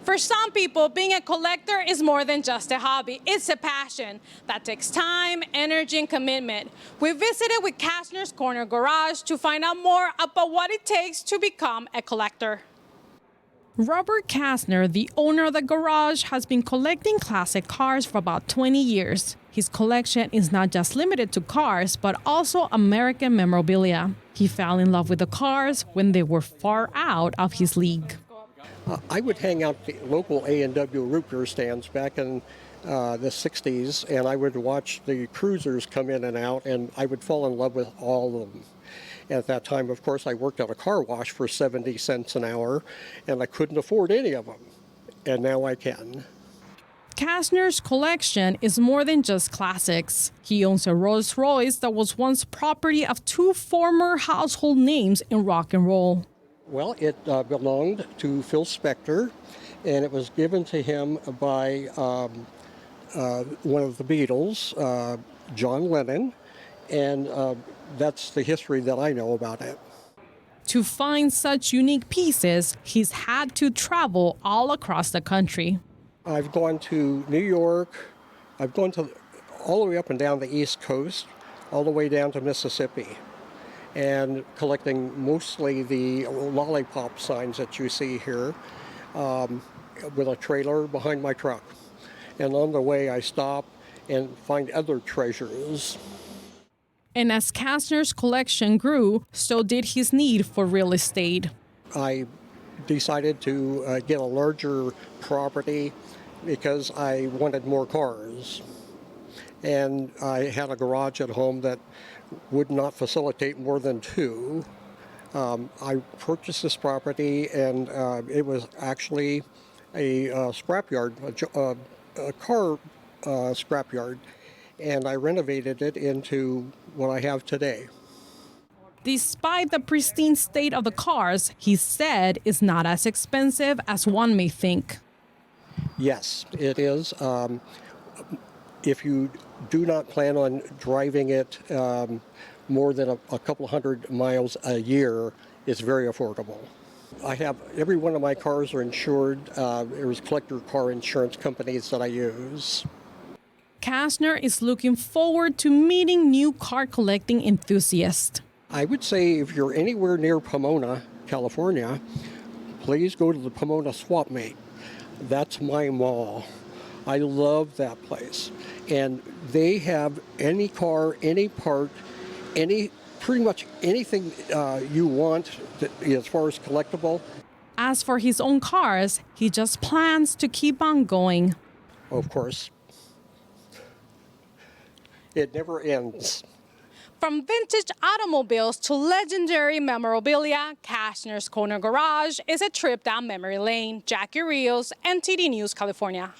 For some people, being a collector is more than just a hobby. It's a passion that takes time, energy, and commitment. We visited with Kastner's Corner Garage to find out more about what it takes to become a collector. Robert Kastner, the owner of the garage, has been collecting classic cars for about 20 years. His collection is not just limited to cars, but also American memorabilia. He fell in love with the cars when they were far out of his league. I would hang out at the local A&W root beer stands back in the 60s, and I would watch the cruisers come in and out, and I would fall in love with all of them. At that time, of course, I worked at a car wash for 70 cents an hour, and I couldn't afford any of them, and now I can. Kastner's collection is more than just classics. He owns a Rolls Royce that was once property of two former household names in rock and roll. Well, it belonged to Phil Spector, and it was given to him by one of the Beatles, John Lennon, and that's the history that I know about it. To find such unique pieces, he's had to travel all across the country. I've gone to New York, I've gone to all the way up and down the East Coast, all the way down to Mississippi, and collecting mostly the lollipop signs that you see here with a trailer behind my truck. And on the way I stop and find other treasures. And as Kastner's collection grew, so did his need for real estate. I decided to get a larger property because I wanted more cars. And I had a garage at home that would not facilitate more than two. I purchased this property, and it was actually a scrapyard, a car scrapyard, and I renovated it into what I have today. Despite the pristine state of the cars, he said it's not as expensive as one may think. Yes, it is. If you do not plan on driving it more than a couple hundred miles a year, it's very affordable. I have every one of my cars are insured. There's collector car insurance companies that I use. Kastner is looking forward to meeting new car collecting enthusiasts. I would say if you're anywhere near Pomona, California, please go to the Pomona Swap Meet. That's my mall. I love that place. And they have any car, any part, pretty much anything you want as far as collectible. As for his own cars, he just plans to keep on going. Of course. It never ends. From vintage automobiles to legendary memorabilia, Kastner's Corner Garage is a trip down memory lane. Jackie Rios, NTD News, California.